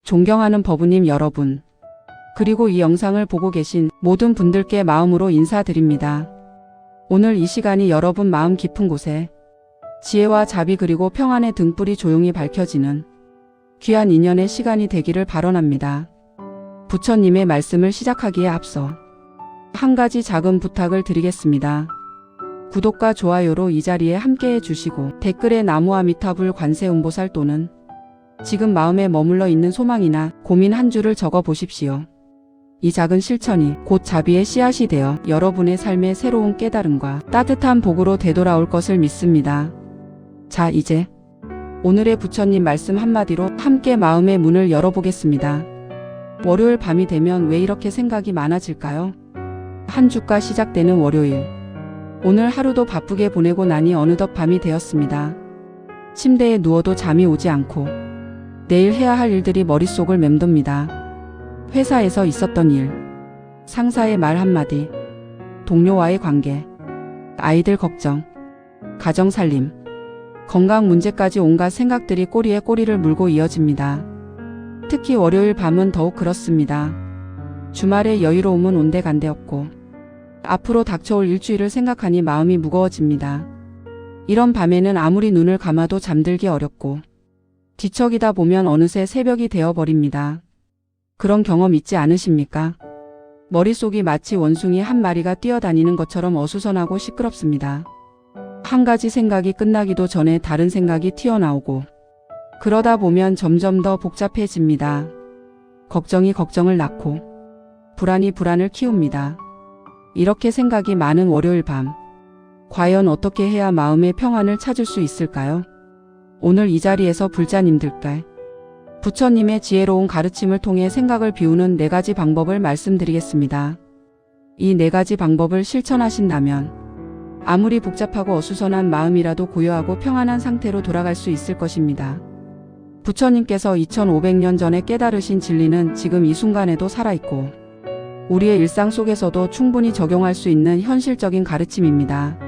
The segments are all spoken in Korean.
존경하는 법우님 여러분, 그리고 이 영상을 보고 계신 모든 분들께 마음으로 인사드립니다. 오늘 이 시간이 여러분 마음 깊은 곳에 지혜와 자비 그리고 평안의 등불이 조용히 밝혀지는 귀한 인연의 시간이 되기를 발언합니다. 부처님의 말씀을 시작하기에 앞서 한 가지 작은 부탁을 드리겠습니다. 구독과 좋아요로 이 자리에 함께해 주시고 댓글에 나무아미타불 관세음보살 또는 지금 마음에 머물러 있는 소망이나 고민 한 줄을 적어 보십시오. 이 작은 실천이 곧 자비의 씨앗이 되어 여러분의 삶에 새로운 깨달음과 따뜻한 복으로 되돌아올 것을 믿습니다. 자, 이제 오늘의 부처님 말씀 한마디로 함께 마음의 문을 열어보겠습니다. 월요일 밤이 되면 왜 이렇게 생각이 많아질까요? 한 주가 시작되는 월요일. 오늘 하루도 바쁘게 보내고 나니 어느덧 밤이 되었습니다. 침대에 누워도 잠이 오지 않고 내일 해야 할 일들이 머릿속을 맴돕니다. 회사에서 있었던 일, 상사의 말 한마디, 동료와의 관계, 아이들 걱정, 가정 살림, 건강 문제까지 온갖 생각들이 꼬리에 꼬리를 물고 이어집니다. 특히 월요일 밤은 더욱 그렇습니다. 주말의 여유로움은 온데간데 없고 앞으로 닥쳐올 일주일을 생각하니 마음이 무거워집니다. 이런 밤에는 아무리 눈을 감아도 잠들기 어렵고 뒤척이다 보면 어느새 새벽이 되어버립니다. 그런 경험 있지 않으십니까? 머릿속이 마치 원숭이 한 마리가 뛰어다니는 것처럼 어수선하고 시끄럽습니다. 한 가지 생각이 끝나기도 전에 다른 생각이 튀어나오고 그러다 보면 점점 더 복잡해집니다. 걱정이 걱정을 낳고 불안이 불안을 키웁니다. 이렇게 생각이 많은 월요일 밤, 과연 어떻게 해야 마음의 평안을 찾을 수 있을까요? 오늘 이 자리에서 불자님들께 부처님의 지혜로운 가르침을 통해 생각을 비우는 4가지 방법을 말씀드리겠습니다. 이 4가지 방법을 실천하신다면 아무리 복잡하고 어수선한 마음이라도 고요하고 평안한 상태로 돌아갈 수 있을 것입니다. 부처님께서 2500년 전에 깨달으신 진리는 지금 이 순간에도 살아있고 우리의 일상 속에서도 충분히 적용할 수 있는 현실적인 가르침입니다.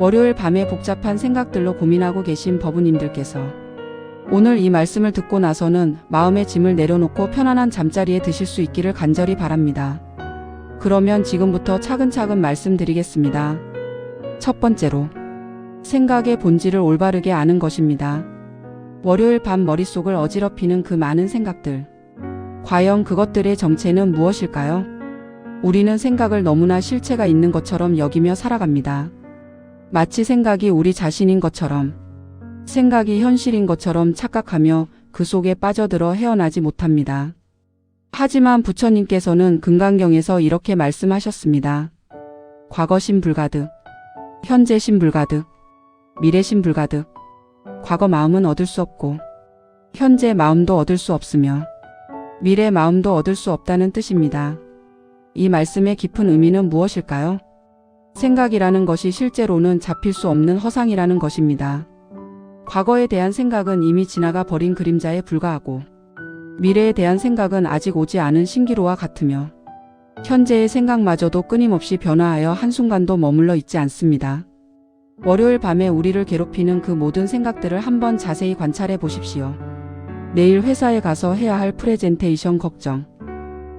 월요일 밤에 복잡한 생각들로 고민하고 계신 법우님들께서 오늘 이 말씀을 듣고 나서는 마음의 짐을 내려놓고 편안한 잠자리에 드실 수 있기를 간절히 바랍니다. 그러면 지금부터 차근차근 말씀드리겠습니다. 첫 번째로, 생각의 본질을 올바르게 아는 것입니다. 월요일 밤 머릿속을 어지럽히는 그 많은 생각들. 과연 그것들의 정체는 무엇일까요? 우리는 생각을 너무나 실체가 있는 것처럼 여기며 살아갑니다. 마치 생각이 우리 자신인 것처럼, 생각이 현실인 것처럼 착각하며 그 속에 빠져들어 헤어나지 못합니다. 하지만 부처님께서는 금강경에서 이렇게 말씀하셨습니다. 과거심 불가득, 현재심 불가득, 미래심 불가득. 과거 마음은 얻을 수 없고 현재 마음도 얻을 수 없으며 미래 마음도 얻을 수 없다는 뜻입니다. 이 말씀의 깊은 의미는 무엇일까요? 생각이라는 것이 실제로는 잡힐 수 없는 허상이라는 것입니다. 과거에 대한 생각은 이미 지나가 버린 그림자에 불과하고 미래에 대한 생각은 아직 오지 않은 신기루와 같으며 현재의 생각마저도 끊임없이 변화하여 한순간도 머물러 있지 않습니다. 월요일 밤에 우리를 괴롭히는 그 모든 생각들을 한번 자세히 관찰해 보십시오. 내일 회사에 가서 해야 할 프레젠테이션 걱정.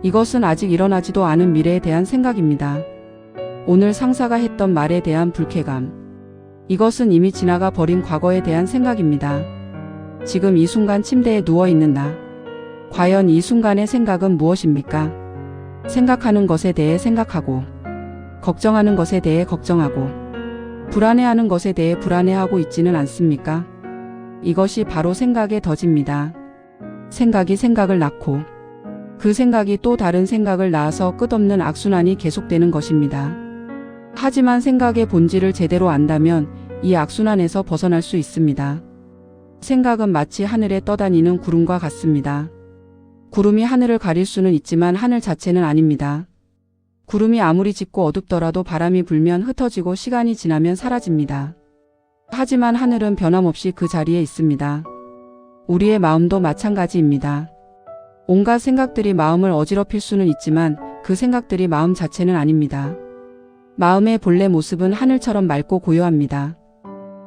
이것은 아직 일어나지도 않은 미래에 대한 생각입니다. 오늘 상사가 했던 말에 대한 불쾌감. 이것은 이미 지나가 버린 과거에 대한 생각입니다. 지금 이 순간 침대에 누워있는 나. 과연 이 순간의 생각은 무엇입니까? 생각하는 것에 대해 생각하고, 걱정하는 것에 대해 걱정하고, 불안해하는 것에 대해 불안해하고 있지는 않습니까? 이것이 바로 생각의 덫입니다. 생각이 생각을 낳고, 그 생각이 또 다른 생각을 낳아서 끝없는 악순환이 계속되는 것입니다. 하지만 생각의 본질을 제대로 안다면 이 악순환에서 벗어날 수 있습니다. 생각은 마치 하늘에 떠다니는 구름과 같습니다. 구름이 하늘을 가릴 수는 있지만 하늘 자체는 아닙니다. 구름이 아무리 짙고 어둡더라도 바람이 불면 흩어지고 시간이 지나면 사라집니다. 하지만 하늘은 변함없이 그 자리에 있습니다. 우리의 마음도 마찬가지입니다. 온갖 생각들이 마음을 어지럽힐 수는 있지만 그 생각들이 마음 자체는 아닙니다. 마음의 본래 모습은 하늘처럼 맑고 고요합니다.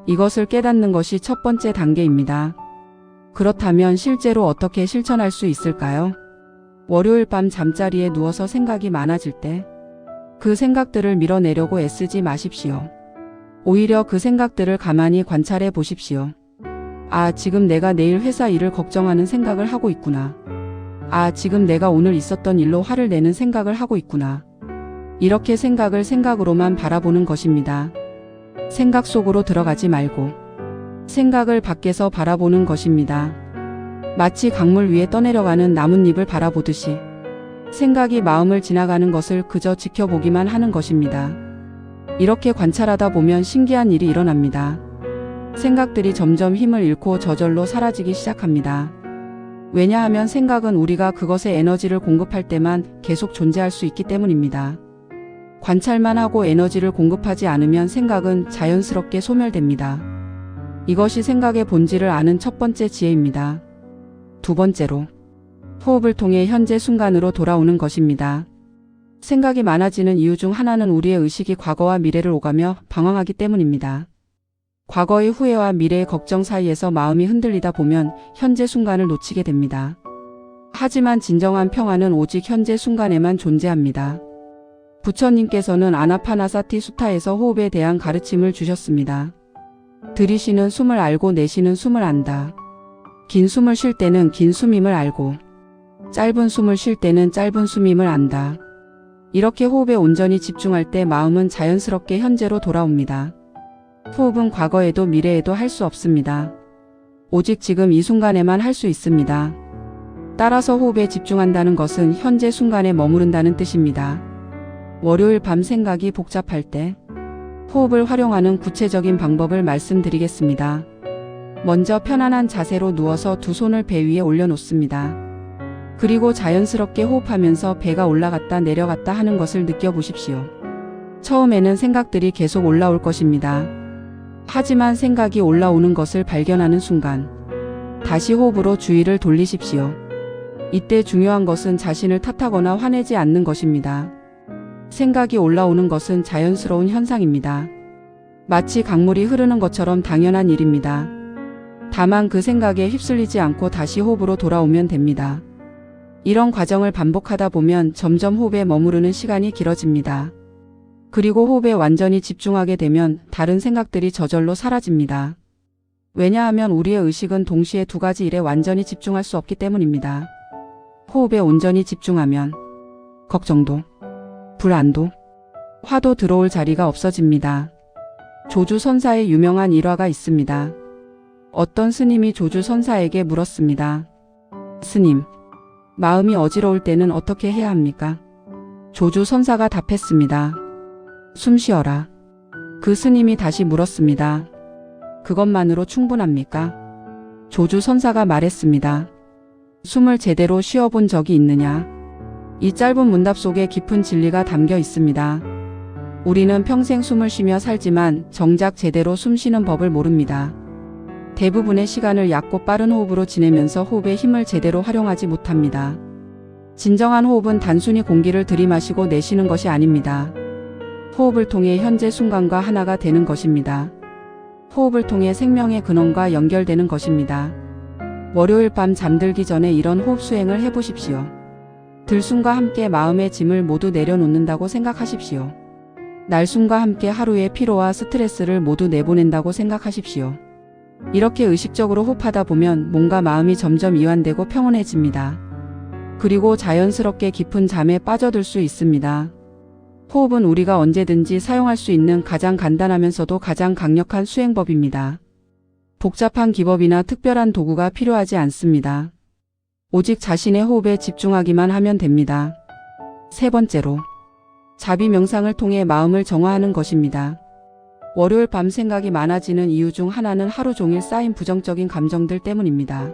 이것을 깨닫는 것이 첫 번째 단계입니다. 그렇다면 실제로 어떻게 실천할 수 있을까요? 월요일 밤 잠자리에 누워서 생각이 많아질 때 그 생각들을 밀어내려고 애쓰지 마십시오. 오히려 그 생각들을 가만히 관찰해 보십시오. 아, 지금 내가 내일 회사 일을 걱정하는 생각을 하고 있구나. 아, 지금 내가 오늘 있었던 일로 화를 내는 생각을 하고 있구나. 이렇게 생각을 생각으로만 바라보는 것입니다. 생각 속으로 들어가지 말고 생각을 밖에서 바라보는 것입니다. 마치 강물 위에 떠내려가는 나뭇잎을 바라보듯이 생각이 마음을 지나가는 것을 그저 지켜보기만 하는 것입니다. 이렇게 관찰하다 보면 신기한 일이 일어납니다. 생각들이 점점 힘을 잃고 저절로 사라지기 시작합니다. 왜냐하면 생각은 우리가 그것에 에너지를 공급할 때만 계속 존재할 수 있기 때문입니다. 관찰만 하고 에너지를 공급하지 않으면 생각은 자연스럽게 소멸됩니다. 이것이 생각의 본질을 아는 첫 번째 지혜입니다. 두 번째로, 호흡을 통해 현재 순간으로 돌아오는 것입니다. 생각이 많아지는 이유 중 하나는 우리의 의식이 과거와 미래를 오가며 방황하기 때문입니다. 과거의 후회와 미래의 걱정 사이에서 마음이 흔들리다 보면 현재 순간을 놓치게 됩니다. 하지만 진정한 평화는 오직 현재 순간에만 존재합니다. 부처님께서는 아나파나사티 수타에서 호흡에 대한 가르침을 주셨습니다. 들이쉬는 숨을 알고 내쉬는 숨을 안다. 긴 숨을 쉴 때는 긴 숨임을 알고 짧은 숨을 쉴 때는 짧은 숨임을 안다. 이렇게 호흡에 온전히 집중할 때 마음은 자연스럽게 현재로 돌아옵니다. 호흡은 과거에도 미래에도 할 수 없습니다. 오직 지금 이 순간에만 할 수 있습니다. 따라서 호흡에 집중한다는 것은 현재 순간에 머무른다는 뜻입니다. 월요일 밤 생각이 복잡할 때 호흡을 활용하는 구체적인 방법을 말씀드리겠습니다. 먼저 편안한 자세로 누워서 두 손을 배 위에 올려놓습니다. 그리고 자연스럽게 호흡하면서 배가 올라갔다 내려갔다 하는 것을 느껴보십시오. 처음에는 생각들이 계속 올라올 것입니다. 하지만 생각이 올라오는 것을 발견하는 순간 다시 호흡으로 주의를 돌리십시오. 이때 중요한 것은 자신을 탓하거나 화내지 않는 것입니다. 생각이 올라오는 것은 자연스러운 현상입니다. 마치 강물이 흐르는 것처럼 당연한 일입니다. 다만 그 생각에 휩쓸리지 않고 다시 호흡으로 돌아오면 됩니다. 이런 과정을 반복하다 보면 점점 호흡에 머무르는 시간이 길어집니다. 그리고 호흡에 완전히 집중하게 되면 다른 생각들이 저절로 사라집니다. 왜냐하면 우리의 의식은 동시에 두 가지 일에 완전히 집중할 수 없기 때문입니다. 호흡에 온전히 집중하면 걱정도, 불안도, 화도 들어올 자리가 없어집니다. 조주선사의 유명한 일화가 있습니다. 어떤 스님이 조주선사에게 물었습니다. 스님, 마음이 어지러울 때는 어떻게 해야 합니까? 조주선사가 답했습니다. 숨 쉬어라. 그 스님이 다시 물었습니다. 그것만으로 충분합니까? 조주선사가 말했습니다. 숨을 제대로 쉬어본 적이 있느냐? 이 짧은 문답 속에 깊은 진리가 담겨 있습니다. 우리는 평생 숨을 쉬며 살지만 정작 제대로 숨 쉬는 법을 모릅니다. 대부분의 시간을 얕고 빠른 호흡으로 지내면서 호흡의 힘을 제대로 활용하지 못합니다. 진정한 호흡은 단순히 공기를 들이마시고 내쉬는 것이 아닙니다. 호흡을 통해 현재 순간과 하나가 되는 것입니다. 호흡을 통해 생명의 근원과 연결되는 것입니다. 월요일 밤 잠들기 전에 이런 호흡 수행을 해보십시오. 들숨과 함께 마음의 짐을 모두 내려놓는다고 생각하십시오. 날숨과 함께 하루의 피로와 스트레스를 모두 내보낸다고 생각하십시오. 이렇게 의식적으로 호흡하다 보면 몸과 마음이 점점 이완되고 평온해집니다. 그리고 자연스럽게 깊은 잠에 빠져들 수 있습니다. 호흡은 우리가 언제든지 사용할 수 있는 가장 간단하면서도 가장 강력한 수행법입니다. 복잡한 기법이나 특별한 도구가 필요하지 않습니다. 오직 자신의 호흡에 집중하기만 하면 됩니다. 세 번째로, 자비 명상을 통해 마음을 정화하는 것입니다. 월요일 밤 생각이 많아지는 이유 중 하나는 하루 종일 쌓인 부정적인 감정들 때문입니다.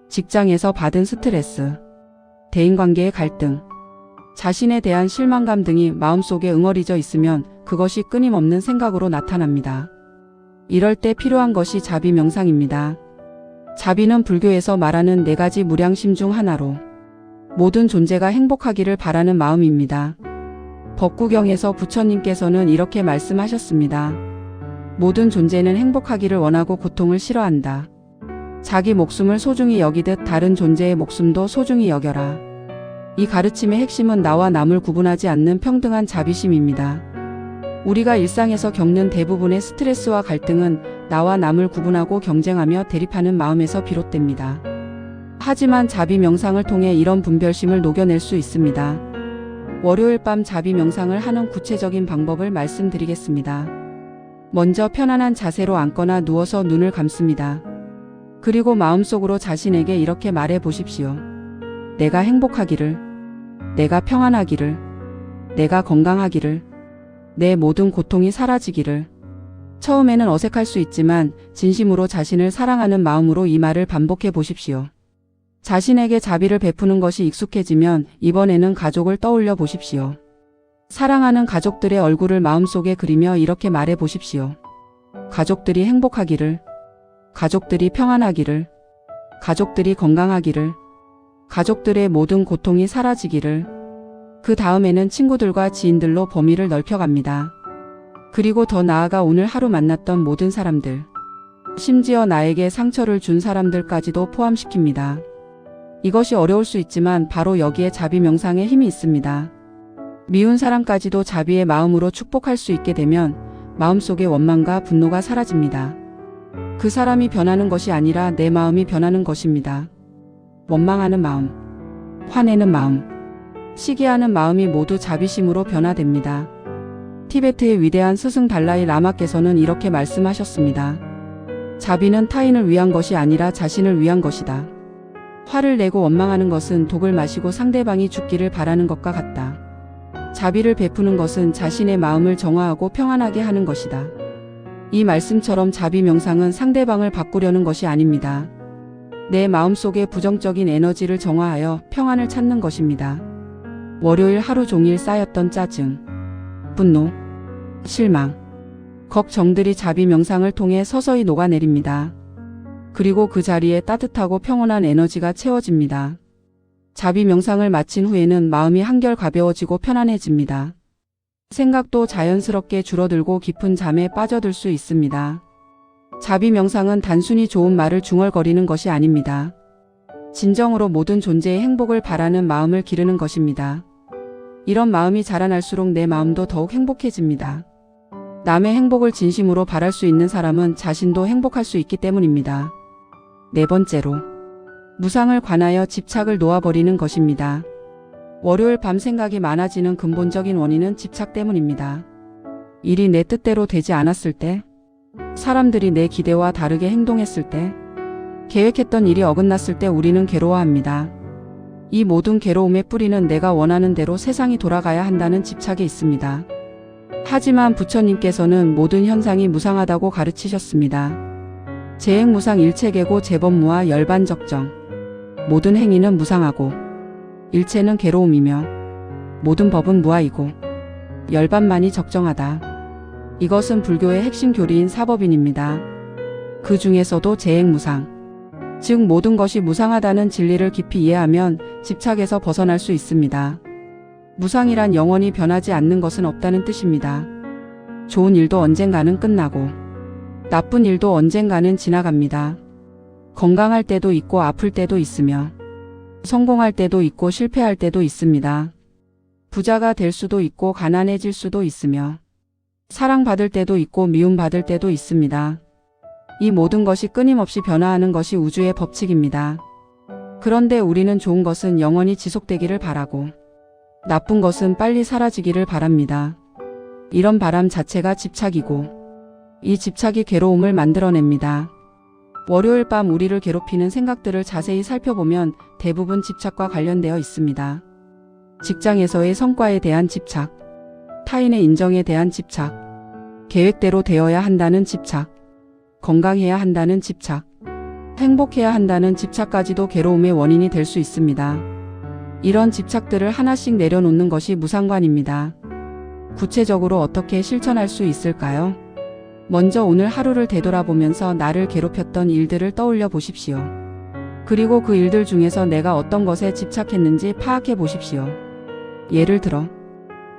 직장에서 받은 스트레스, 대인관계의 갈등, 자신에 대한 실망감 등이 마음속에 응어리져 있으면 그것이 끊임없는 생각으로 나타납니다. 이럴 때 필요한 것이 자비 명상입니다. 자비는 불교에서 말하는 4가지 무량심 중 하나로 모든 존재가 행복하기를 바라는 마음입니다. 법구경에서 부처님께서는 이렇게 말씀하셨습니다. 모든 존재는 행복하기를 원하고 고통을 싫어한다. 자기 목숨을 소중히 여기듯 다른 존재의 목숨도 소중히 여겨라. 이 가르침의 핵심은 나와 남을 구분하지 않는 평등한 자비심입니다. 우리가 일상에서 겪는 대부분의 스트레스와 갈등은 나와 남을 구분하고 경쟁하며 대립하는 마음에서 비롯됩니다. 하지만 자비 명상을 통해 이런 분별심을 녹여낼 수 있습니다. 월요일 밤 자비 명상을 하는 구체적인 방법을 말씀드리겠습니다. 먼저 편안한 자세로 앉거나 누워서 눈을 감습니다. 그리고 마음속으로 자신에게 이렇게 말해 보십시오. 내가 행복하기를, 내가 평안하기를, 내가 건강하기를, 내 모든 고통이 사라지기를. 처음에는 어색할 수 있지만 진심으로 자신을 사랑하는 마음으로 이 말을 반복해 보십시오. 자신에게 자비를 베푸는 것이 익숙해지면 이번에는 가족을 떠올려 보십시오. 사랑하는 가족들의 얼굴을 마음속에 그리며 이렇게 말해 보십시오. 가족들이 행복하기를, 가족들이 평안하기를, 가족들이 건강하기를, 가족들의 모든 고통이 사라지기를. 그 다음에는 친구들과 지인들로 범위를 넓혀갑니다. 그리고 더 나아가 오늘 하루 만났던 모든 사람들, 심지어 나에게 상처를 준 사람들까지도 포함시킵니다. 이것이 어려울 수 있지만 바로 여기에 자비 명상의 힘이 있습니다. 미운 사람까지도 자비의 마음으로 축복할 수 있게 되면 마음속의 원망과 분노가 사라집니다. 그 사람이 변하는 것이 아니라 내 마음이 변하는 것입니다. 원망하는 마음, 화내는 마음, 시기하는 마음이 모두 자비심으로 변화됩니다. 티베트의 위대한 스승 달라이 라마께서는 이렇게 말씀하셨습니다. 자비는 타인을 위한 것이 아니라 자신을 위한 것이다. 화를 내고 원망하는 것은 독을 마시고 상대방이 죽기를 바라는 것과 같다. 자비를 베푸는 것은 자신의 마음을 정화하고 평안하게 하는 것이다. 이 말씀처럼 자비 명상은 상대방을 바꾸려는 것이 아닙니다. 내 마음속의 부정적인 에너지를 정화하여 평안을 찾는 것입니다. 월요일 하루 종일 쌓였던 짜증, 분노, 실망, 걱정들이 자비 명상을 통해 서서히 녹아내립니다. 그리고 그 자리에 따뜻하고 평온한 에너지가 채워집니다. 자비 명상을 마친 후에는 마음이 한결 가벼워지고 편안해집니다. 생각도 자연스럽게 줄어들고 깊은 잠에 빠져들 수 있습니다. 자비 명상은 단순히 좋은 말을 중얼거리는 것이 아닙니다. 진정으로 모든 존재의 행복을 바라는 마음을 기르는 것입니다. 이런 마음이 자라날수록 내 마음도 더욱 행복해집니다. 남의 행복을 진심으로 바랄 수 있는 사람은 자신도 행복할 수 있기 때문입니다. 네 번째로, 무상을 관하여 집착을 놓아버리는 것입니다. 월요일 밤 생각이 많아지는 근본적인 원인은 집착 때문입니다. 일이 내 뜻대로 되지 않았을 때, 사람들이 내 기대와 다르게 행동했을 때, 계획했던 일이 어긋났을 때 우리는 괴로워합니다. 이 모든 괴로움의 뿌리는 내가 원하는 대로 세상이 돌아가야 한다는 집착에 있습니다. 하지만 부처님께서는 모든 현상이 무상하다고 가르치셨습니다. 재행무상 일체계고 재법무와 열반적정. 모든 행위는 무상하고 일체는 괴로움이며 모든 법은 무아이고 열반만이 적정하다. 이것은 불교의 핵심 교리인 사법인입니다. 그 중에서도 재행무상, 즉 모든 것이 무상하다는 진리를 깊이 이해하면 집착에서 벗어날 수 있습니다. 무상이란 영원히 변하지 않는 것은 없다는 뜻입니다. 좋은 일도 언젠가는 끝나고 나쁜 일도 언젠가는 지나갑니다. 건강할 때도 있고 아플 때도 있으며 성공할 때도 있고 실패할 때도 있습니다. 부자가 될 수도 있고 가난해질 수도 있으며 사랑받을 때도 있고 미움받을 때도 있습니다. 이 모든 것이 끊임없이 변화하는 것이 우주의 법칙입니다. 그런데 우리는 좋은 것은 영원히 지속되기를 바라고 나쁜 것은 빨리 사라지기를 바랍니다. 이런 바람 자체가 집착이고 이 집착이 괴로움을 만들어냅니다. 월요일 밤 우리를 괴롭히는 생각들을 자세히 살펴보면 대부분 집착과 관련되어 있습니다. 직장에서의 성과에 대한 집착, 타인의 인정에 대한 집착, 계획대로 되어야 한다는 집착, 건강해야 한다는 집착, 행복해야 한다는 집착까지도 괴로움의 원인이 될 수 있습니다. 이런 집착들을 하나씩 내려놓는 것이 무상관입니다. 구체적으로 어떻게 실천할 수 있을까요? 먼저 오늘 하루를 되돌아보면서 나를 괴롭혔던 일들을 떠올려 보십시오. 그리고 그 일들 중에서 내가 어떤 것에 집착했는지 파악해 보십시오. 예를 들어,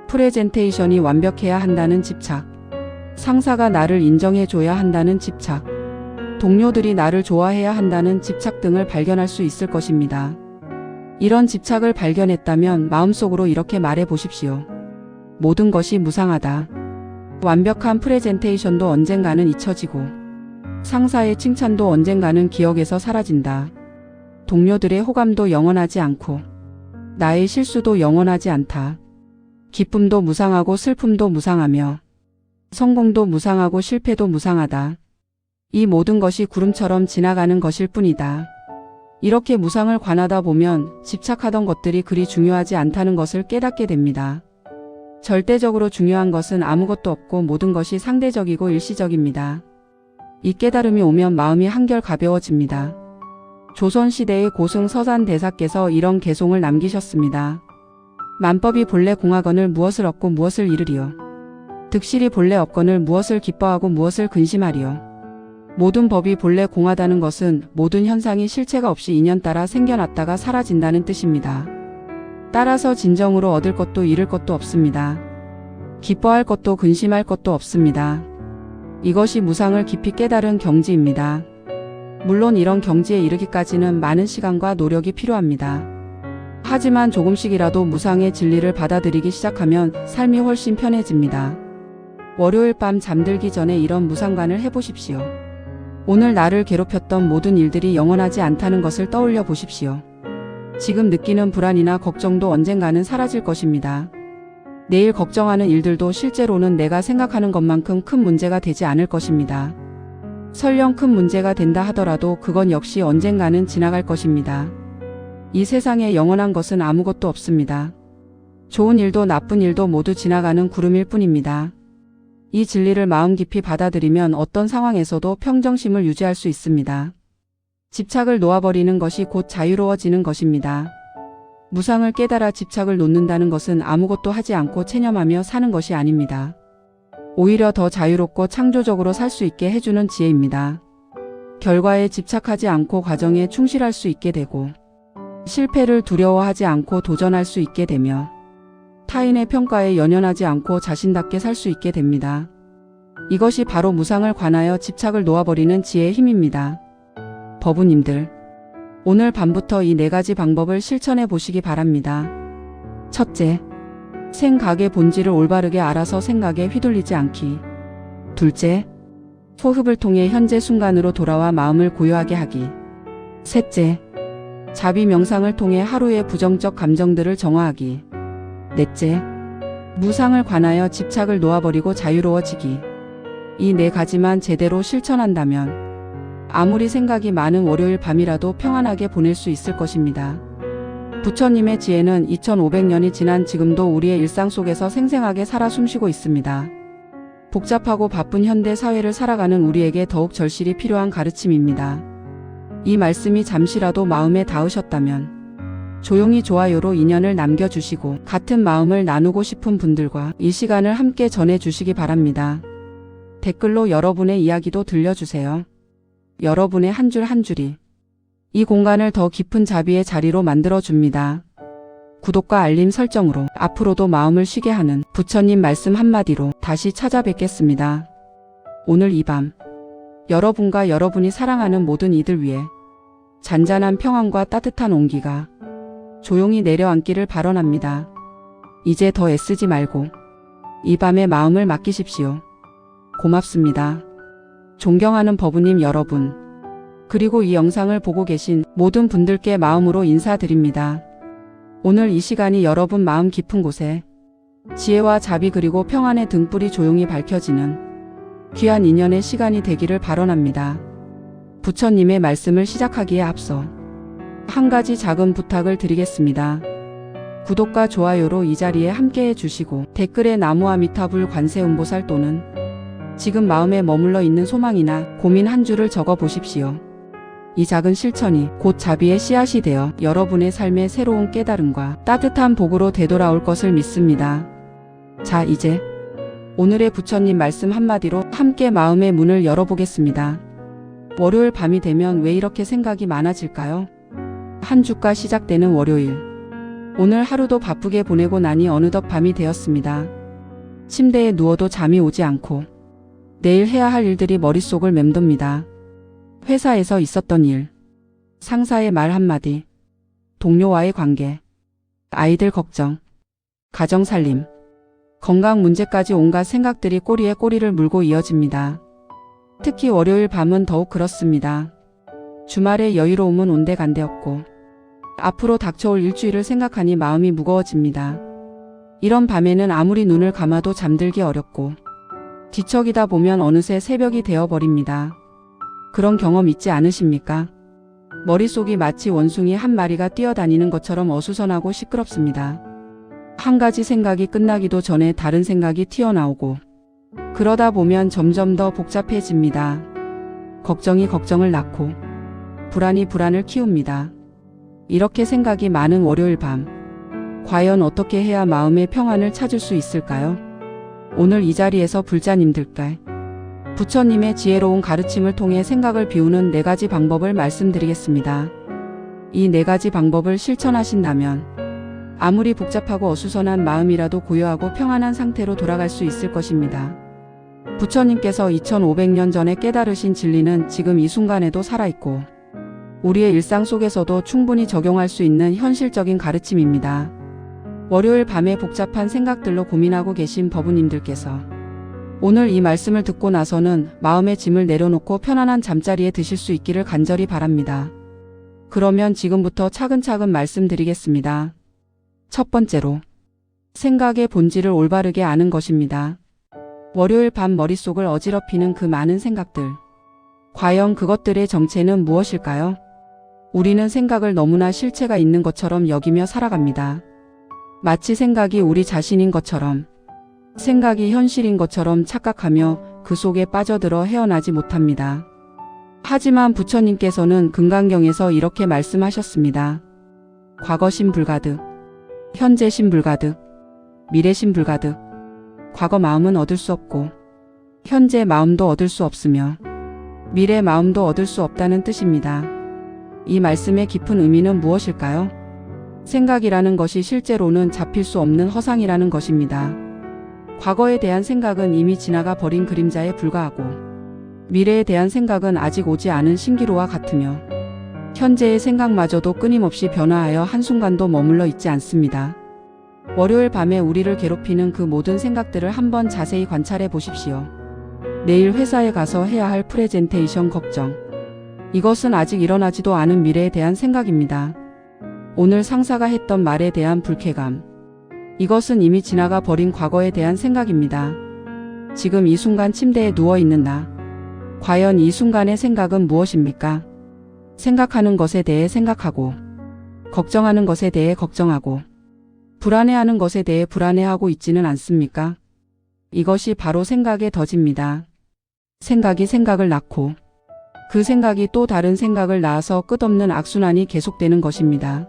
프레젠테이션이 완벽해야 한다는 집착, 상사가 나를 인정해 줘야 한다는 집착, 동료들이 나를 좋아해야 한다는 집착 등을 발견할 수 있을 것입니다. 이런 집착을 발견했다면 마음속으로 이렇게 말해 보십시오. 모든 것이 무상하다. 완벽한 프레젠테이션도 언젠가는 잊혀지고 상사의 칭찬도 언젠가는 기억에서 사라진다. 동료들의 호감도 영원하지 않고 나의 실수도 영원하지 않다. 기쁨도 무상하고 슬픔도 무상하며 성공도 무상하고 실패도 무상하다. 이 모든 것이 구름처럼 지나가는 것일 뿐이다. 이렇게 무상을 관하다 보면 집착하던 것들이 그리 중요하지 않다는 것을 깨닫게 됩니다. 절대적으로 중요한 것은 아무것도 없고 모든 것이 상대적이고 일시적입니다. 이 깨달음이 오면 마음이 한결 가벼워집니다. 조선시대의 고승 서산대사께서 이런 개송을 남기셨습니다. 만법이 본래 공하거늘 무엇을 얻고 무엇을 잃으리요. 득실이 본래 없거늘 무엇을 기뻐하고 무엇을 근심하리요. 모든 법이 본래 공하다는 것은 모든 현상이 실체가 없이 인연 따라 생겨났다가 사라진다는 뜻입니다. 따라서 진정으로 얻을 것도 잃을 것도 없습니다. 기뻐할 것도 근심할 것도 없습니다. 이것이 무상을 깊이 깨달은 경지입니다. 물론 이런 경지에 이르기까지는 많은 시간과 노력이 필요합니다. 하지만 조금씩이라도 무상의 진리를 받아들이기 시작하면 삶이 훨씬 편해집니다. 월요일 밤 잠들기 전에 이런 무상관을 해보십시오. 오늘 나를 괴롭혔던 모든 일들이 영원하지 않다는 것을 떠올려 보십시오. 지금 느끼는 불안이나 걱정도 언젠가는 사라질 것입니다. 내일 걱정하는 일들도 실제로는 내가 생각하는 것만큼 큰 문제가 되지 않을 것입니다. 설령 큰 문제가 된다 하더라도 그건 역시 언젠가는 지나갈 것입니다. 이 세상에 영원한 것은 아무것도 없습니다. 좋은 일도 나쁜 일도 모두 지나가는 구름일 뿐입니다. 이 진리를 마음 깊이 받아들이면 어떤 상황에서도 평정심을 유지할 수 있습니다. 집착을 놓아버리는 것이 곧 자유로워지는 것입니다. 무상을 깨달아 집착을 놓는다는 것은 아무것도 하지 않고 체념하며 사는 것이 아닙니다. 오히려 더 자유롭고 창조적으로 살 수 있게 해주는 지혜입니다. 결과에 집착하지 않고 과정에 충실할 수 있게 되고 실패를 두려워하지 않고 도전할 수 있게 되며 타인의 평가에 연연하지 않고 자신답게 살 수 있게 됩니다. 이것이 바로 무상을 관하여 집착을 놓아버리는 지혜의 힘입니다. 법우님들, 오늘 밤부터 이 4가지 방법을 실천해 보시기 바랍니다. 첫째, 생각의 본질을 올바르게 알아서 생각에 휘둘리지 않기. 둘째, 호흡을 통해 현재 순간으로 돌아와 마음을 고요하게 하기. 셋째, 자비 명상을 통해 하루의 부정적 감정들을 정화하기. 넷째, 무상을 관하여 집착을 놓아버리고 자유로워지기. 이 4가지만 제대로 실천한다면 아무리 생각이 많은 월요일 밤이라도 평안하게 보낼 수 있을 것입니다. 부처님의 지혜는 2500년이 지난 지금도 우리의 일상 속에서 생생하게 살아 숨쉬고 있습니다. 복잡하고 바쁜 현대 사회를 살아가는 우리에게 더욱 절실히 필요한 가르침입니다. 이 말씀이 잠시라도 마음에 닿으셨다면 조용히 좋아요로 인연을 남겨주시고 같은 마음을 나누고 싶은 분들과 이 시간을 함께 전해주시기 바랍니다. 댓글로 여러분의 이야기도 들려주세요. 여러분의 한 줄 한 줄이 이 공간을 더 깊은 자비의 자리로 만들어줍니다. 구독과 알림 설정으로 앞으로도 마음을 쉬게 하는 부처님 말씀 한마디로 다시 찾아뵙겠습니다. 오늘 이 밤 여러분과 여러분이 사랑하는 모든 이들 위해 잔잔한 평안과 따뜻한 온기가 조용히 내려앉기를 발언합니다. 이제 더 애쓰지 말고 이 밤에 마음을 맡기십시오. 고맙습니다. 존경하는 법우님 여러분, 그리고 이 영상을 보고 계신 모든 분들께 마음으로 인사드립니다. 오늘 이 시간이 여러분 마음 깊은 곳에 지혜와 자비 그리고 평안의 등불이 조용히 밝혀지는 귀한 인연의 시간이 되기를 발언합니다. 부처님의 말씀을 시작하기에 앞서 한 가지 작은 부탁을 드리겠습니다. 구독과 좋아요로 이 자리에 함께 해주시고 댓글에 나무아미타불 관세음보살 또는 지금 마음에 머물러 있는 소망이나 고민 한 줄을 적어 보십시오. 이 작은 실천이 곧 자비의 씨앗이 되어 여러분의 삶에 새로운 깨달음과 따뜻한 복으로 되돌아올 것을 믿습니다. 자, 이제 오늘의 부처님 말씀 한마디로 함께 마음의 문을 열어보겠습니다. 월요일 밤이 되면 왜 이렇게 생각이 많아질까요? 한 주가 시작되는 월요일. 오늘 하루도 바쁘게 보내고 나니 어느덧 밤이 되었습니다. 침대에 누워도 잠이 오지 않고 내일 해야 할 일들이 머릿속을 맴돕니다. 회사에서 있었던 일, 상사의 말 한마디, 동료와의 관계, 아이들 걱정, 가정 살림, 건강 문제까지 온갖 생각들이 꼬리에 꼬리를 물고 이어집니다. 특히 월요일 밤은 더욱 그렇습니다. 주말의 여유로움은 온데간데없고 앞으로 닥쳐올 일주일을 생각하니 마음이 무거워집니다. 이런 밤에는 아무리 눈을 감아도 잠들기 어렵고 뒤척이다 보면 어느새 새벽이 되어버립니다. 그런 경험 있지 않으십니까? 머릿속이 마치 원숭이 한 마리가 뛰어다니는 것처럼 어수선하고 시끄럽습니다. 한 가지 생각이 끝나기도 전에 다른 생각이 튀어나오고 그러다 보면 점점 더 복잡해집니다. 걱정이 걱정을 낳고 불안이 불안을 키웁니다. 이렇게 생각이 많은 월요일 밤, 과연 어떻게 해야 마음의 평안을 찾을 수 있을까요? 오늘 이 자리에서 불자님들께 부처님의 지혜로운 가르침을 통해 생각을 비우는 4가지 방법을 말씀드리겠습니다. 이 4가지 방법을 실천하신다면 아무리 복잡하고 어수선한 마음이라도 고요하고 평안한 상태로 돌아갈 수 있을 것입니다. 부처님께서 2500년 전에 깨달으신 진리는 지금 이 순간에도 살아있고 우리의 일상 속에서도 충분히 적용할 수 있는 현실적인 가르침입니다. 월요일 밤에 복잡한 생각들로 고민하고 계신 법우님들께서 오늘 이 말씀을 듣고 나서는 마음의 짐을 내려놓고 편안한 잠자리에 드실 수 있기를 간절히 바랍니다. 그러면 지금부터 차근차근 말씀드리겠습니다. 첫 번째로, 생각의 본질을 올바르게 아는 것입니다. 월요일 밤 머릿속을 어지럽히는 그 많은 생각들. 과연 그것들의 정체는 무엇일까요? 우리는 생각을 너무나 실체가 있는 것처럼 여기며 살아갑니다. 마치 생각이 우리 자신인 것처럼, 생각이 현실인 것처럼 착각하며 그 속에 빠져들어 헤어나지 못합니다. 하지만 부처님께서는 금강경에서 이렇게 말씀하셨습니다. 과거심 불가득, 현재심 불가득, 미래심 불가득. 과거 마음은 얻을 수 없고 현재 마음도 얻을 수 없으며 미래 마음도 얻을 수 없다는 뜻입니다. 이 말씀의 깊은 의미는 무엇일까요? 생각이라는 것이 실제로는 잡힐 수 없는 허상이라는 것입니다. 과거에 대한 생각은 이미 지나가 버린 그림자에 불과하고 미래에 대한 생각은 아직 오지 않은 신기루와 같으며 현재의 생각마저도 끊임없이 변화하여 한순간도 머물러 있지 않습니다. 월요일 밤에 우리를 괴롭히는 그 모든 생각들을 한번 자세히 관찰해 보십시오. 내일 회사에 가서 해야 할 프레젠테이션 걱정. 이것은 아직 일어나지도 않은 미래에 대한 생각입니다. 오늘 상사가 했던 말에 대한 불쾌감. 이것은 이미 지나가 버린 과거에 대한 생각입니다. 지금 이 순간 침대에 누워 있는 나. 과연 이 순간의 생각은 무엇입니까? 생각하는 것에 대해 생각하고, 걱정하는 것에 대해 걱정하고, 불안해하는 것에 대해 불안해하고 있지는 않습니까? 이것이 바로 생각의 덫입니다. 생각이 생각을 낳고, 그 생각이 또 다른 생각을 낳아서 끝없는 악순환이 계속되는 것입니다.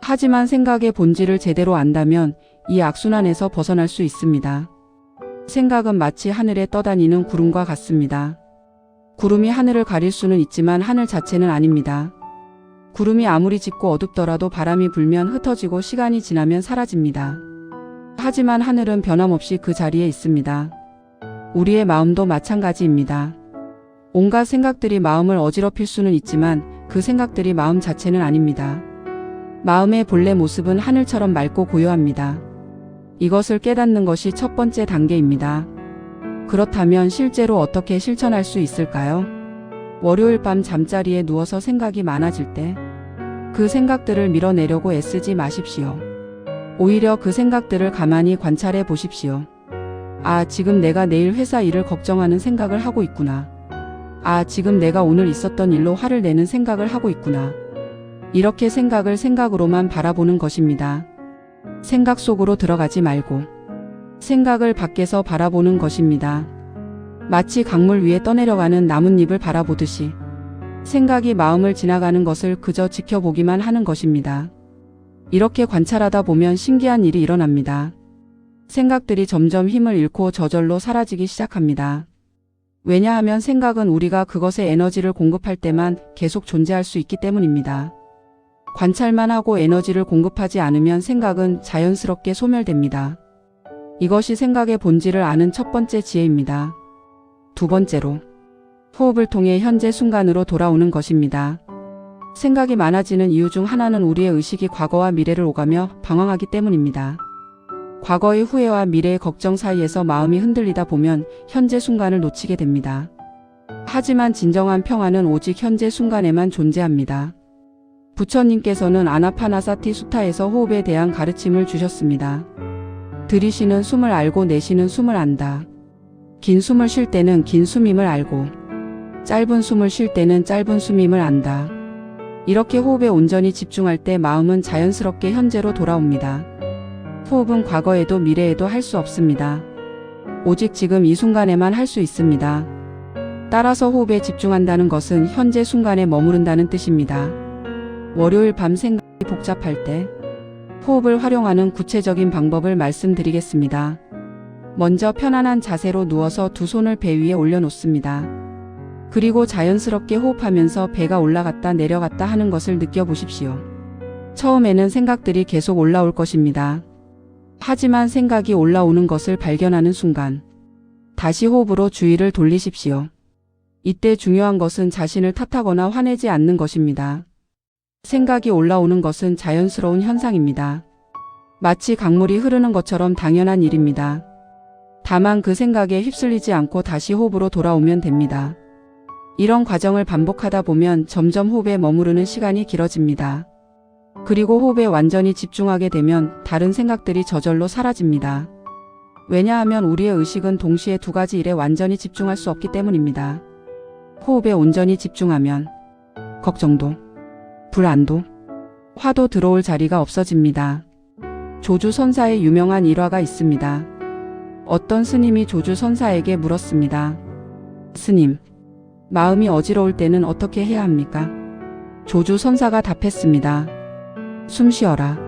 하지만 생각의 본질을 제대로 안다면 이 악순환에서 벗어날 수 있습니다. 생각은 마치 하늘에 떠다니는 구름과 같습니다. 구름이 하늘을 가릴 수는 있지만 하늘 자체는 아닙니다. 구름이 아무리 짙고 어둡더라도 바람이 불면 흩어지고 시간이 지나면 사라집니다. 하지만 하늘은 변함없이 그 자리에 있습니다. 우리의 마음도 마찬가지입니다. 온갖 생각들이 마음을 어지럽힐 수는 있지만 그 생각들이 마음 자체는 아닙니다. 마음의 본래 모습은 하늘처럼 맑고 고요합니다. 이것을 깨닫는 것이 첫 번째 단계입니다. 그렇다면 실제로 어떻게 실천할 수 있을까요? 월요일 밤 잠자리에 누워서 생각이 많아질 때 그 생각들을 밀어내려고 애쓰지 마십시오. 오히려 그 생각들을 가만히 관찰해 보십시오. 아, 지금 내가 내일 회사 일을 걱정하는 생각을 하고 있구나. 아, 지금 내가 오늘 있었던 일로 화를 내는 생각을 하고 있구나. 이렇게 생각을 생각으로만 바라보는 것입니다. 생각 속으로 들어가지 말고 생각을 밖에서 바라보는 것입니다. 마치 강물 위에 떠내려가는 나뭇잎을 바라보듯이 생각이 마음을 지나가는 것을 그저 지켜보기만 하는 것입니다. 이렇게 관찰하다 보면 신기한 일이 일어납니다. 생각들이 점점 힘을 잃고 저절로 사라지기 시작합니다. 왜냐하면 생각은 우리가 그것에 에너지를 공급할 때만 계속 존재할 수 있기 때문입니다. 관찰만 하고 에너지를 공급하지 않으면 생각은 자연스럽게 소멸됩니다. 이것이 생각의 본질을 아는 첫 번째 지혜입니다. 두 번째로, 호흡을 통해 현재 순간으로 돌아오는 것입니다. 생각이 많아지는 이유 중 하나는 우리의 의식이 과거와 미래를 오가며 방황하기 때문입니다. 과거의 후회와 미래의 걱정 사이에서 마음이 흔들리다 보면 현재 순간을 놓치게 됩니다. 하지만 진정한 평화는 오직 현재 순간에만 존재합니다. 부처님께서는 아나파나사티 수타에서 호흡에 대한 가르침을 주셨습니다. 들이쉬는 숨을 알고 내쉬는 숨을 안다. 긴 숨을 쉴 때는 긴 숨임을 알고 짧은 숨을 쉴 때는 짧은 숨임을 안다. 이렇게 호흡에 온전히 집중할 때 마음은 자연스럽게 현재로 돌아옵니다. 호흡은 과거에도 미래에도 할 수 없습니다. 오직 지금 이 순간에만 할 수 있습니다. 따라서 호흡에 집중한다는 것은 현재 순간에 머무른다는 뜻입니다. 월요일 밤 생각이 복잡할 때 호흡을 활용하는 구체적인 방법을 말씀드리겠습니다. 먼저 편안한 자세로 누워서 두 손을 배 위에 올려놓습니다. 그리고 자연스럽게 호흡하면서 배가 올라갔다 내려갔다 하는 것을 느껴보십시오. 처음에는 생각들이 계속 올라올 것입니다. 하지만 생각이 올라오는 것을 발견하는 순간 다시 호흡으로 주의를 돌리십시오. 이때 중요한 것은 자신을 탓하거나 화내지 않는 것입니다. 생각이 올라오는 것은 자연스러운 현상입니다. 마치 강물이 흐르는 것처럼 당연한 일입니다. 다만 그 생각에 휩쓸리지 않고 다시 호흡으로 돌아오면 됩니다. 이런 과정을 반복하다 보면 점점 호흡에 머무르는 시간이 길어집니다. 그리고 호흡에 완전히 집중하게 되면 다른 생각들이 저절로 사라집니다. 왜냐하면 우리의 의식은 동시에 두 가지 일에 완전히 집중할 수 없기 때문입니다. 호흡에 온전히 집중하면 걱정도, 불안도, 화도 들어올 자리가 없어집니다. 조주선사의 유명한 일화가 있습니다. 어떤 스님이 조주선사에게 물었습니다. 스님, 마음이 어지러울 때는 어떻게 해야 합니까? 조주선사가 답했습니다. 숨 쉬어라.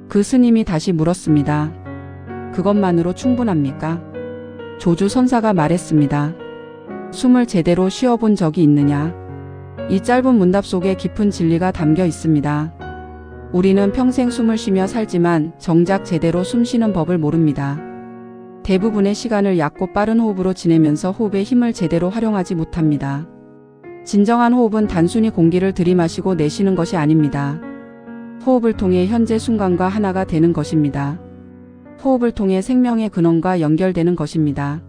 그 스님이 다시 물었습니다. 그것만으로 충분합니까? 조주선사가 말했습니다. 숨을 제대로 쉬어본 적이 있느냐? 이 짧은 문답 속에 깊은 진리가 담겨 있습니다. 우리는 평생 숨을 쉬며 살지만 정작 제대로 숨 쉬는 법을 모릅니다. 대부분의 시간을 얕고 빠른 호흡으로 지내면서 호흡의 힘을 제대로 활용하지 못합니다. 진정한 호흡은 단순히 공기를 들이마시고 내쉬는 것이 아닙니다. 호흡을 통해 현재 순간과 하나가 되는 것입니다. 호흡을 통해 생명의 근원과 연결되는 것입니다.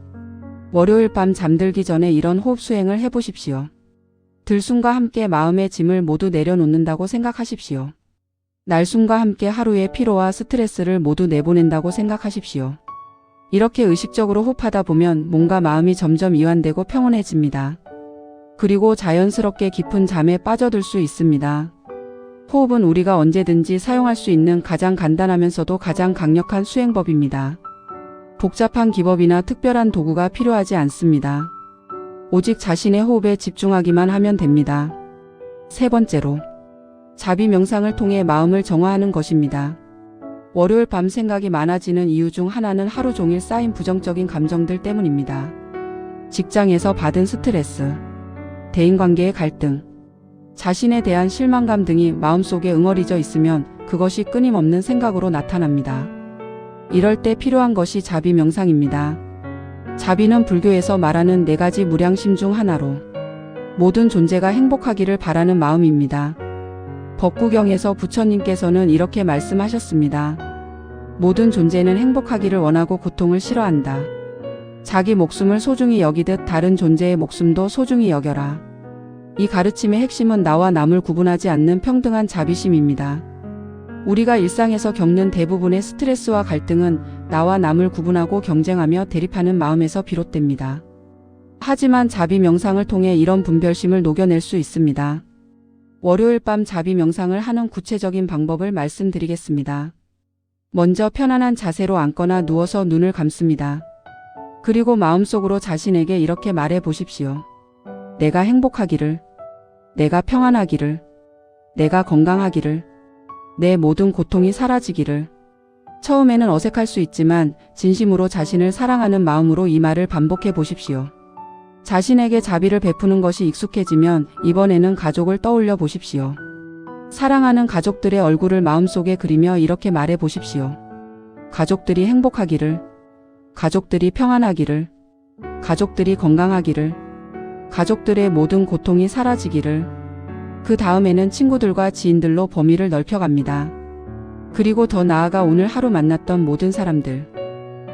월요일 밤 잠들기 전에 이런 호흡 수행을 해보십시오. 들숨과 함께 마음의 짐을 모두 내려놓는다고 생각하십시오. 날숨과 함께 하루의 피로와 스트레스를 모두 내보낸다고 생각하십시오. 이렇게 의식적으로 호흡하다 보면 몸과 마음이 점점 이완되고 평온해집니다. 그리고 자연스럽게 깊은 잠에 빠져들 수 있습니다. 호흡은 우리가 언제든지 사용할 수 있는 가장 간단하면서도 가장 강력한 수행법입니다. 복잡한 기법이나 특별한 도구가 필요하지 않습니다. 오직 자신의 호흡에 집중하기만 하면 됩니다. 세 번째로, 자비 명상을 통해 마음을 정화하는 것입니다. 월요일 밤 생각이 많아지는 이유 중 하나는 하루 종일 쌓인 부정적인 감정들 때문입니다. 직장에서 받은 스트레스, 대인관계의 갈등, 자신에 대한 실망감 등이 마음속에 응어리져 있으면 그것이 끊임없는 생각으로 나타납니다. 이럴 때 필요한 것이 자비 명상입니다. 자비는 불교에서 말하는 4가지 무량심 중 하나로 모든 존재가 행복하기를 바라는 마음입니다. 법구경에서 부처님께서는 이렇게 말씀하셨습니다. 모든 존재는 행복하기를 원하고 고통을 싫어한다. 자기 목숨을 소중히 여기듯 다른 존재의 목숨도 소중히 여겨라. 이 가르침의 핵심은 나와 남을 구분하지 않는 평등한 자비심입니다. 우리가 일상에서 겪는 대부분의 스트레스와 갈등은 나와 남을 구분하고 경쟁하며 대립하는 마음에서 비롯됩니다. 하지만 자비 명상을 통해 이런 분별심을 녹여낼 수 있습니다. 월요일 밤 자비 명상을 하는 구체적인 방법을 말씀드리겠습니다. 먼저 편안한 자세로 앉거나 누워서 눈을 감습니다. 그리고 마음속으로 자신에게 이렇게 말해 보십시오. 내가 행복하기를, 내가 평안하기를, 내가 건강하기를, 내 모든 고통이 사라지기를. 처음에는 어색할 수 있지만 진심으로 자신을 사랑하는 마음으로 이 말을 반복해 보십시오. 자신에게 자비를 베푸는 것이 익숙해지면 이번에는 가족을 떠올려 보십시오. 사랑하는 가족들의 얼굴을 마음속에 그리며 이렇게 말해 보십시오. 가족들이 행복하기를, 가족들이 평안하기를, 가족들이 건강하기를, 가족들의 모든 고통이 사라지기를. 그 다음에는 친구들과 지인들로 범위를 넓혀갑니다. 그리고 더 나아가 오늘 하루 만났던 모든 사람들,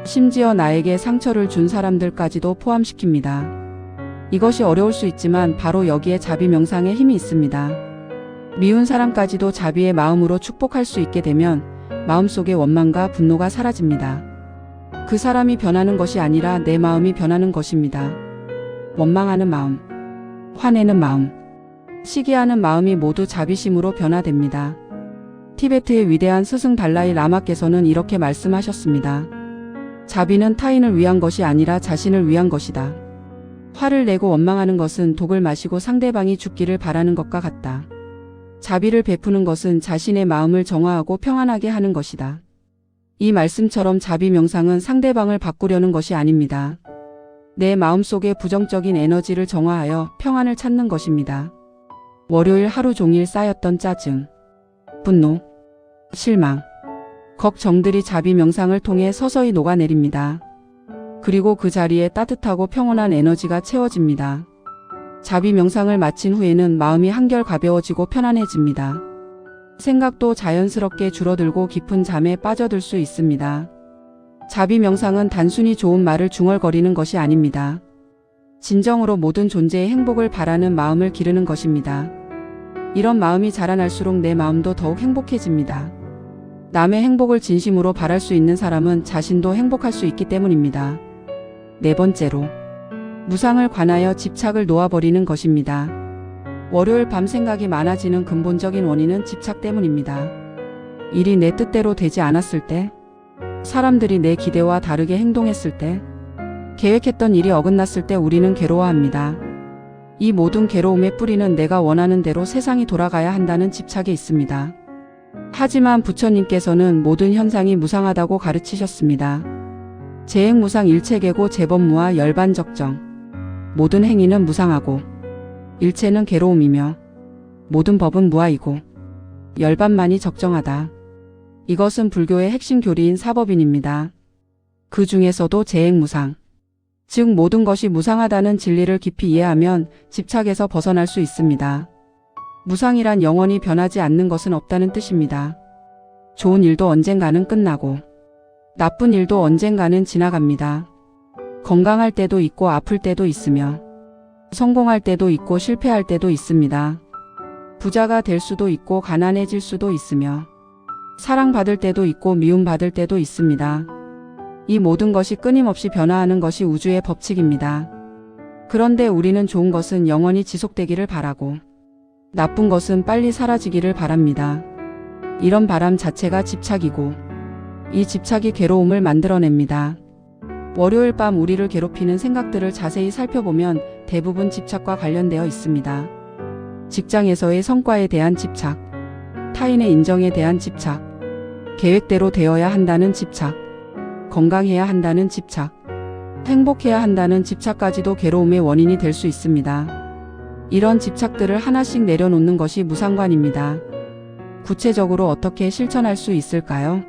심지어 나에게 상처를 준 사람들까지도 포함시킵니다. 이것이 어려울 수 있지만 바로 여기에 자비 명상의 힘이 있습니다. 미운 사람까지도 자비의 마음으로 축복할 수 있게 되면 마음속의 원망과 분노가 사라집니다. 그 사람이 변하는 것이 아니라 내 마음이 변하는 것입니다. 원망하는 마음, 화내는 마음, 시기하는 마음이 모두 자비심으로 변화됩니다. 티베트의 위대한 스승 달라이 라마께서는 이렇게 말씀하셨습니다. 자비는 타인을 위한 것이 아니라 자신을 위한 것이다. 화를 내고 원망하는 것은 독을 마시고 상대방이 죽기를 바라는 것과 같다. 자비를 베푸는 것은 자신의 마음을 정화하고 평안하게 하는 것이다. 이 말씀처럼 자비 명상은 상대방을 바꾸려는 것이 아닙니다. 내 마음속의 부정적인 에너지를 정화하여 평안을 찾는 것입니다. 월요일 하루 종일 쌓였던 짜증, 분노, 실망, 걱정들이 자비 명상을 통해 서서히 녹아내립니다. 그리고 그 자리에 따뜻하고 평온한 에너지가 채워집니다. 자비 명상을 마친 후에는 마음이 한결 가벼워지고 편안해집니다. 생각도 자연스럽게 줄어들고 깊은 잠에 빠져들 수 있습니다. 자비 명상은 단순히 좋은 말을 중얼거리는 것이 아닙니다. 진정으로 모든 존재의 행복을 바라는 마음을 기르는 것입니다. 이런 마음이 자라날수록 내 마음도 더욱 행복해집니다. 남의 행복을 진심으로 바랄 수 있는 사람은 자신도 행복할 수 있기 때문입니다. 네 번째로, 무상을 관하여 집착을 놓아버리는 것입니다. 월요일 밤 생각이 많아지는 근본적인 원인은 집착 때문입니다. 일이 내 뜻대로 되지 않았을 때, 사람들이 내 기대와 다르게 행동했을 때, 계획했던 일이 어긋났을 때 우리는 괴로워합니다. 이 모든 괴로움의 뿌리는 내가 원하는 대로 세상이 돌아가야 한다는 집착에 있습니다. 하지만 부처님께서는 모든 현상이 무상하다고 가르치셨습니다. 재행무상 일체계고 재범무와 열반적정. 모든 행위는 무상하고 일체는 괴로움이며 모든 법은 무아이고 열반만이 적정하다. 이것은 불교의 핵심 교리인 사법인입니다. 그 중에서도 재행무상, 즉 모든 것이 무상하다는 진리를 깊이 이해하면 집착에서 벗어날 수 있습니다. 무상이란 영원히 변하지 않는 것은 없다는 뜻입니다. 좋은 일도 언젠가는 끝나고 나쁜 일도 언젠가는 지나갑니다. 건강할 때도 있고 아플 때도 있으며 성공할 때도 있고 실패할 때도 있습니다. 부자가 될 수도 있고 가난해질 수도 있으며 사랑받을 때도 있고 미움받을 때도 있습니다. 이 모든 것이 끊임없이 변화하는 것이 우주의 법칙입니다. 그런데 우리는 좋은 것은 영원히 지속되기를 바라고 나쁜 것은 빨리 사라지기를 바랍니다. 이런 바람 자체가 집착이고 이 집착이 괴로움을 만들어냅니다. 월요일 밤 우리를 괴롭히는 생각들을 자세히 살펴보면 대부분 집착과 관련되어 있습니다. 직장에서의 성과에 대한 집착, 타인의 인정에 대한 집착, 계획대로 되어야 한다는 집착, 건강해야 한다는 집착, 행복해야 한다는 집착까지도 괴로움의 원인이 될 수 있습니다. 이런 집착들을 하나씩 내려놓는 것이 무상관입니다. 구체적으로 어떻게 실천할 수 있을까요?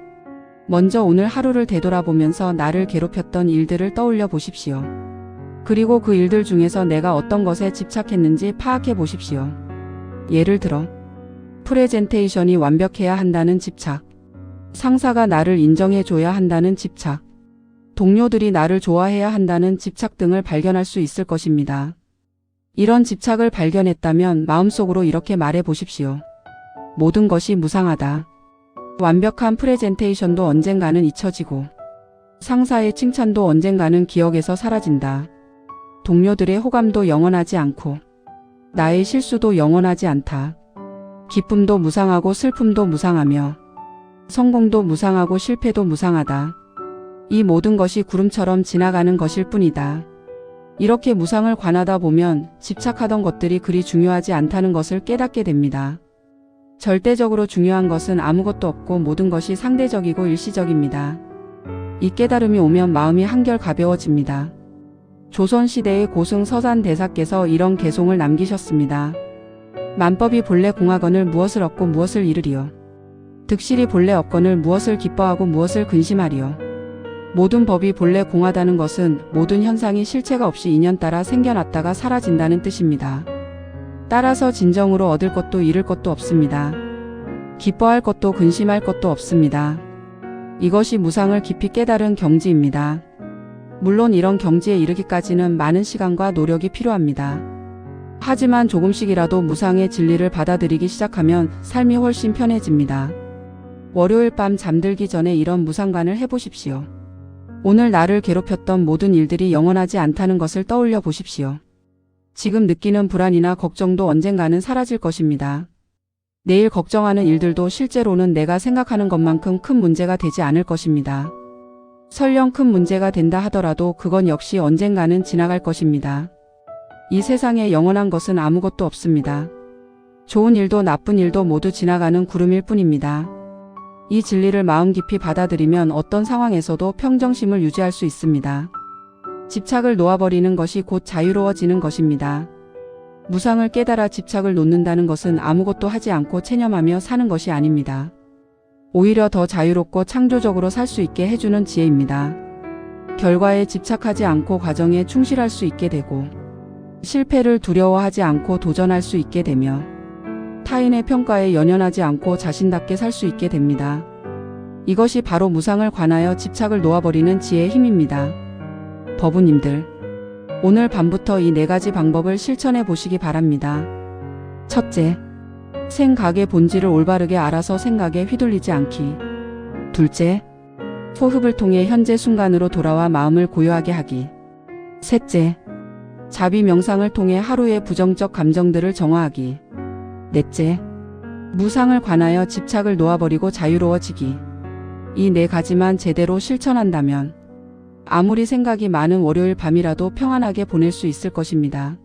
먼저 오늘 하루를 되돌아보면서 나를 괴롭혔던 일들을 떠올려 보십시오. 그리고 그 일들 중에서 내가 어떤 것에 집착했는지 파악해 보십시오. 예를 들어, 프레젠테이션이 완벽해야 한다는 집착, 상사가 나를 인정해줘야 한다는 집착, 동료들이 나를 좋아해야 한다는 집착 등을 발견할 수 있을 것입니다. 이런 집착을 발견했다면 마음속으로 이렇게 말해 보십시오. 모든 것이 무상하다. 완벽한 프레젠테이션도 언젠가는 잊혀지고 상사의 칭찬도 언젠가는 기억에서 사라진다. 동료들의 호감도 영원하지 않고 나의 실수도 영원하지 않다. 기쁨도 무상하고 슬픔도 무상하며 성공도 무상하고 실패도 무상하다. 이 모든 것이 구름처럼 지나가는 것일 뿐이다. 이렇게 무상을 관하다 보면 집착하던 것들이 그리 중요하지 않다는 것을 깨닫게 됩니다. 절대적으로 중요한 것은 아무것도 없고 모든 것이 상대적이고 일시적입니다. 이 깨달음이 오면 마음이 한결 가벼워집니다. 조선시대의 고승 서산대사께서 이런 개송을 남기셨습니다. 만법이 본래 공하거늘 무엇을 얻고 무엇을 잃으리요. 득실이 본래 없거늘 무엇을 기뻐하고 무엇을 근심하리요. 모든 법이 본래 공하다는 것은 모든 현상이 실체가 없이 인연 따라 생겨났다가 사라진다는 뜻입니다. 따라서 진정으로 얻을 것도 잃을 것도 없습니다. 기뻐할 것도 근심할 것도 없습니다. 이것이 무상을 깊이 깨달은 경지입니다. 물론 이런 경지에 이르기까지는 많은 시간과 노력이 필요합니다. 하지만 조금씩이라도 무상의 진리를 받아들이기 시작하면 삶이 훨씬 편해집니다. 월요일 밤 잠들기 전에 이런 무상관을 해보십시오. 오늘 나를 괴롭혔던 모든 일들이 영원하지 않다는 것을 떠올려 보십시오. 지금 느끼는 불안이나 걱정도 언젠가는 사라질 것입니다. 내일 걱정하는 일들도 실제로는 내가 생각하는 것만큼 큰 문제가 되지 않을 것입니다. 설령 큰 문제가 된다 하더라도 그건 역시 언젠가는 지나갈 것입니다. 이 세상에 영원한 것은 아무것도 없습니다. 좋은 일도 나쁜 일도 모두 지나가는 구름일 뿐입니다. 이 진리를 마음 깊이 받아들이면 어떤 상황에서도 평정심을 유지할 수 있습니다. 집착을 놓아버리는 것이 곧 자유로워지는 것입니다. 무상을 깨달아 집착을 놓는다는 것은 아무것도 하지 않고 체념하며 사는 것이 아닙니다. 오히려 더 자유롭고 창조적으로 살 수 있게 해주는 지혜입니다. 결과에 집착하지 않고 과정에 충실할 수 있게 되고, 실패를 두려워하지 않고 도전할 수 있게 되며, 타인의 평가에 연연하지 않고 자신답게 살 수 있게 됩니다. 이것이 바로 무상을 관하여 집착을 놓아버리는 지혜의 힘입니다. 법우님들, 오늘 밤부터 이 4가지 방법을 실천해 보시기 바랍니다. 첫째, 생각의 본질을 올바르게 알아서 생각에 휘둘리지 않기. 둘째, 호흡을 통해 현재 순간으로 돌아와 마음을 고요하게 하기. 셋째, 자비 명상을 통해 하루의 부정적 감정들을 정화하기. 넷째, 무상을 관하여 집착을 놓아버리고 자유로워지기. 이 4가지만 제대로 실천한다면 아무리 생각이 많은 월요일 밤이라도 평안하게 보낼 수 있을 것입니다.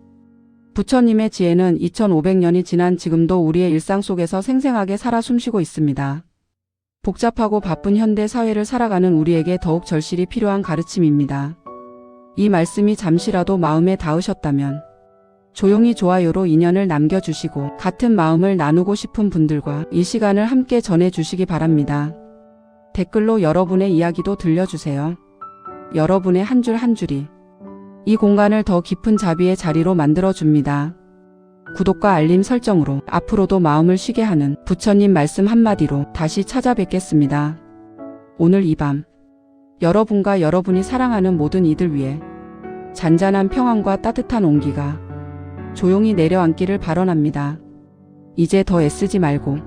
부처님의 지혜는 2500년이 지난 지금도 우리의 일상 속에서 생생하게 살아 숨쉬고 있습니다. 복잡하고 바쁜 현대 사회를 살아가는 우리에게 더욱 절실히 필요한 가르침입니다. 이 말씀이 잠시라도 마음에 닿으셨다면 조용히 좋아요로 인연을 남겨주시고 같은 마음을 나누고 싶은 분들과 이 시간을 함께 전해주시기 바랍니다. 댓글로 여러분의 이야기도 들려주세요. 여러분의 한 줄 한 줄이 이 공간을 더 깊은 자비의 자리로 만들어줍니다. 구독과 알림 설정으로 앞으로도 마음을 쉬게 하는 부처님 말씀 한마디로 다시 찾아뵙겠습니다. 오늘 이 밤 여러분과 여러분이 사랑하는 모든 이들 위해 잔잔한 평안과 따뜻한 온기가 조용히 내려앉기를 발언합니다. 이제 더 애쓰지 말고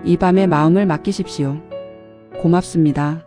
이 밤에 마음을 맡기십시오. 고맙습니다.